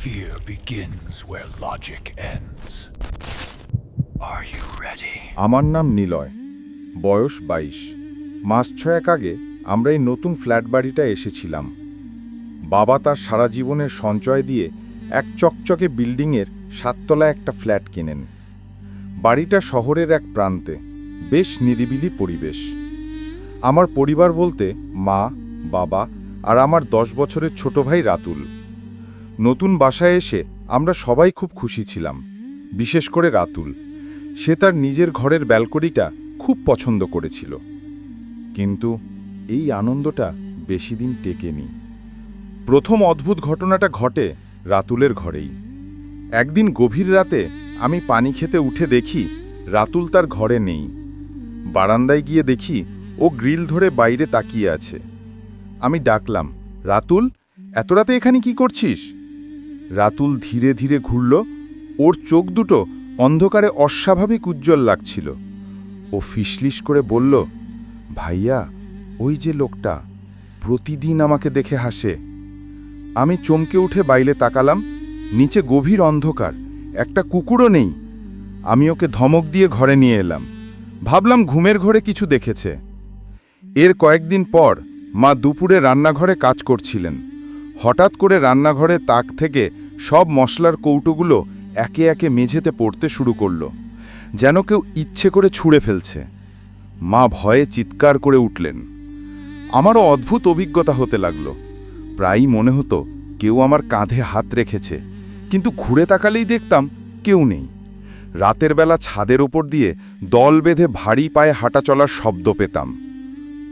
Fear begins where logic ends. Are you ready? আমার নাম নিলয়, বয়স 22। মাস 6 আগে আমরা এই নতুন ফ্ল্যাট বাড়িটা এসেছিলাম। বাবা তার সারা জীবনের সঞ্চয় দিয়ে এক চকচকে বিল্ডিংয়ের 7 তলা একটা ফ্ল্যাট কেনেন। বাড়িটা শহরের এক প্রান্তে, বেশ নিরিবিলি পরিবেশ। আমার পরিবার বলতে মা, বাবা আর আমার 10 বছরের ছোট ভাই রাতুল। নতুন বাসায় এসে আমরা সবাই খুব খুশি ছিলাম, বিশেষ করে রাতুল। সে তার নিজের ঘরের ব্যালকনিটা খুব পছন্দ করেছিল। কিন্তু এই আনন্দটা বেশি দিন টেকেনি। প্রথম অদ্ভুত ঘটনাটা ঘটে রাতুলের ঘরেই। একদিন গভীর রাতে আমি পানি খেতে উঠে দেখি রাতুল তার ঘরে নেই। বারান্দায় গিয়ে দেখি ও গ্রিল ধরে বাইরে তাকিয়ে আছে। আমি ডাকলাম, রাতুল, এত রাতে এখানে কি করছিস? রাতুল ধীরে ধীরে ঘুরল। ওর চোখ দুটো অন্ধকারে অস্বাভাবিক উজ্জ্বল লাগছিল। ও ফিসলিস করে বলল, ভাইয়া, ওই যে লোকটা প্রতিদিন আমাকে দেখে হাসে। আমি চমকে উঠে বাইরে তাকালাম। নিচে গভীর অন্ধকার, একটা কুকুরও নেই। আমি ওকে ধমক দিয়ে ঘরে নিয়ে এলাম। ভাবলাম ঘুমের ঘরে কিছু দেখেছে। এর কয়েকদিন পর মা দুপুরে রান্নাঘরে কাজ করছিলেন। হঠাৎ করে রান্নাঘরে তাক থেকে সব মশলার কৌটোগুলো একে একে মেঝেতে পড়তে শুরু করল, যেন কেউ ইচ্ছে করে ছুঁড়ে ফেলছে। মা ভয়ে চিৎকার করে উঠলেন। আমারও অদ্ভুত অভিজ্ঞতা হতে লাগলো। প্রায়ই মনে হতো কেউ আমার কাঁধে হাত রেখেছে, কিন্তু ঘুরে তাকালেই দেখতাম কেউ নেই। রাতের বেলা ছাদের ওপর দিয়ে দল বেঁধে ভারী পায়ে হাঁটা চলার শব্দ পেতাম।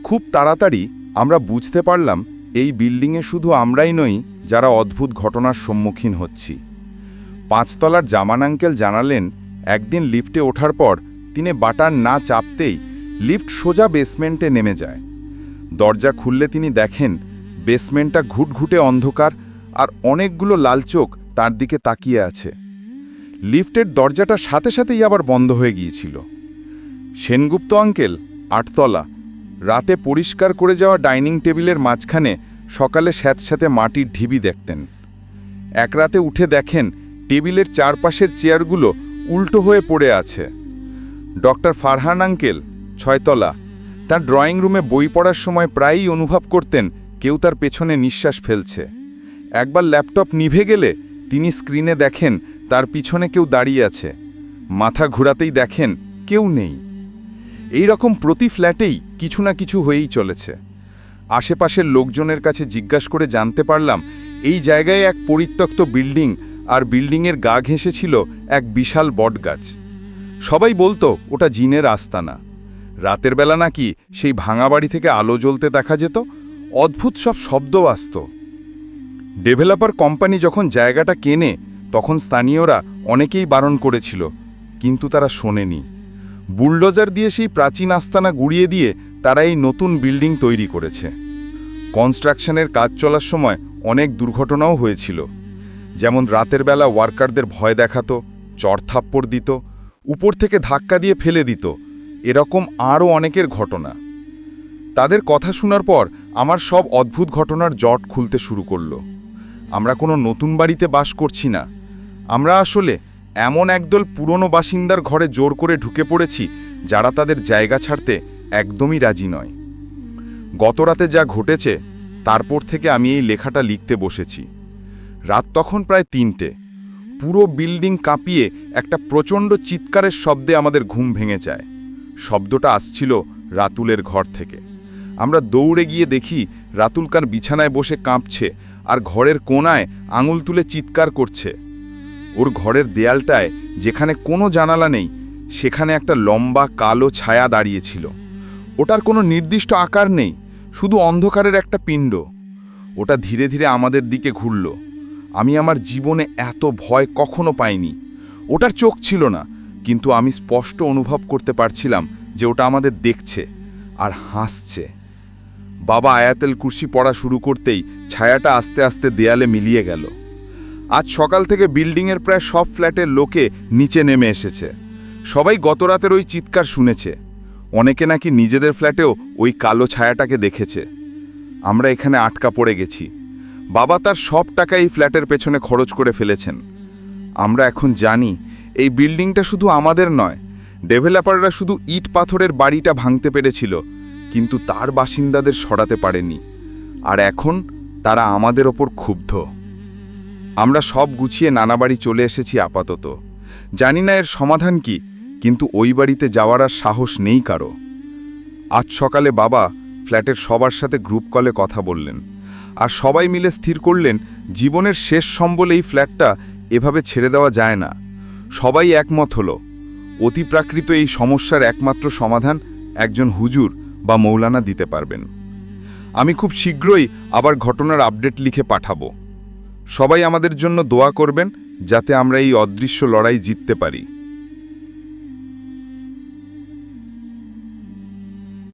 খুব তাড়াতাড়ি আমরা বুঝতে পারলাম এই বিল্ডিংয়ে শুধু আমরাই নই যারা অদ্ভুত ঘটনার সম্মুখীন হচ্ছি। 5 তলার জামান আঙ্কেল জানালেন, একদিন লিফটে ওঠার পর তিনি বাটন না চাপতেই লিফট সোজা বেসমেন্টে নেমে যায়। দরজা খুললে তিনি দেখেন বেসমেন্টটা ঘুটঘুটে অন্ধকার আর অনেকগুলো লাল চোখ তার দিকে তাকিয়ে আছে। লিফটের দরজাটা সাথে সাথেই আবার বন্ধ হয়ে গিয়েছিল। সেনগুপ্ত আঙ্কেল 8 তলা, রাতে পরিষ্কার করে যাওয়া ডাইনিং টেবিলের মাঝখানে সকালে স্যাঁতস্যাঁতে মাটির ঢিবি দেখতেন। এক রাতে উঠে দেখেন টেবিলের চারপাশের চেয়ারগুলো উল্টো হয়ে পড়ে আছে। ডক্টর ফারহান আঙ্কেল 6 তলা, তার ড্রয়িং রুমে বই পড়ার সময় প্রায়ই অনুভব করতেন কেউ তার পেছনে নিঃশ্বাস ফেলছে। একবার ল্যাপটপ নিভে গেলে তিনি স্ক্রিনে দেখেন তার পিছনে কেউ দাঁড়িয়ে আছে। মাথা ঘোরাতেই দেখেন কেউ নেই। এই রকম প্রতি ফ্ল্যাটেই কিছু না কিছু হয়েই চলেছে। আশেপাশের লোকজনের কাছে জিজ্ঞাসা করে জানতে পারলাম এই জায়গায় এক পরিত্যক্ত বিল্ডিং, আর বিল্ডিংয়ের গা ঘেঁষে ছিল এক বিশাল বটগাছ। সবাই বলতো ওটা জিনের আস্তানা। রাতের বেলা নাকি সেই ভাঙা বাড়ি থেকে আলো জ্বলতে দেখা যেত, অদ্ভুত সব শব্দ আসত। ডেভেলপার কোম্পানি যখন জায়গাটা কেনে তখন স্থানীয়রা অনেকেই বারণ করেছিল, কিন্তু তারা শোনেনি। বুলডোজার দিয়ে সেই প্রাচীন আস্তানা গুড়িয়ে দিয়ে তারা এই নতুন বিল্ডিং তৈরি করেছে। কনস্ট্রাকশনের কাজ চলার সময় অনেক দুর্ঘটনাও হয়েছিল। যেমন রাতের বেলা ওয়ার্কারদের ভয় দেখাতো, চড়থাপ্পড় দিত, উপর থেকে ধাক্কা দিয়ে ফেলে দিত। এরকম আরও অনেকের ঘটনা। তাদের কথা শোনার পর আমার সব অদ্ভুত ঘটনার জট খুলতে শুরু করলো। আমরা কোনো নতুন বাড়িতে বাস করছি না, আমরা আসলে এমন একদল পুরনো বাসিন্দার ঘরে জোর করে ঢুকে পড়েছি যারা তাদের জায়গা ছাড়তে একদমই রাজি নয়। গতরাতে যা ঘটেছে তারপর থেকে আমি এই লেখাটা লিখতে বসেছি। রাত তখন প্রায় 3টে। পুরো বিল্ডিং কাঁপিয়ে একটা প্রচণ্ড চিৎকারের শব্দে আমাদের ঘুম ভেঙে যায়। শব্দটা আসছিল রাতুলের ঘর থেকে। আমরা দৌড়ে গিয়ে দেখি রাতুল কান বিছানায় বসে কাঁপছে আর ঘরের কোণায় আঙুল তুলে চিৎকার করছে। ওর ঘরের দেয়ালটায় যেখানে কোনো জানালা নেই সেখানে একটা লম্বা কালো ছায়া দাঁড়িয়েছিল। ওটার কোনো নির্দিষ্ট আকার নেই, শুধু অন্ধকারের একটা পিণ্ড। ওটা ধীরে ধীরে আমাদের দিকে ঘুরল। আমি আমার জীবনে এত ভয় কখনো পাইনি। ওটার চোখ ছিল না, কিন্তু আমি স্পষ্ট অনুভব করতে পারছিলাম যে ওটা আমাদের দেখছে আর হাসছে। বাবা আয়াতুল কুরসি পড়া শুরু করতেই ছায়াটা আস্তে আস্তে দেয়ালে মিলিয়ে গেল। আজ সকাল থেকে বিল্ডিংয়ের প্রায় সব ফ্ল্যাটের লোকে নিচে নেমে এসেছে। সবাই গতরাতের ওই চিৎকার শুনেছে। অনেকে নাকি নিজেদের ফ্ল্যাটেও ওই কালো ছায়াটাকে দেখেছে। আমরা এখানে আটকা পড়ে গেছি। বাবা তার সব টাকা এই ফ্ল্যাটের পেছনে খরচ করে ফেলেছেন। আমরা এখন জানি এই বিল্ডিংটা শুধু আমাদের নয়, ডেভেলপাররা শুধু ইট পাথরের বাড়িটা ভাঙতে পেরেছিল, কিন্তু তার বাসিন্দাদের সরাতে পারেনি। আর এখন তারা আমাদের ওপর ক্ষুব্ধ। আমরা সব গুছিয়ে নানা বাড়ি চলে এসেছি আপাতত। জানি না এর সমাধান কি, কিন্তু ওই বাড়িতে যাওয়ার আর সাহস নেই কারো। আজ সকালে বাবা ফ্ল্যাটের সবার সাথে গ্রুপ কলে কথা বললেন, আর সবাই মিলে স্থির করলেন জীবনের শেষ সম্বল এই ফ্ল্যাটটা এভাবে ছেড়ে দেওয়া যায় না। সবাই একমত হলো, অতিপ্রাকৃত এই সমস্যার একমাত্র সমাধান একজন হুজুর বা মৌলানা দিতে পারবেন। আমি খুব শীঘ্রই আবার ঘটনার আপডেট লিখে পাঠাবো। সবাই আমাদের জন্য দোয়া করবেন যাতে আমরা এই অদৃশ্য লড়াই জিততে পারি।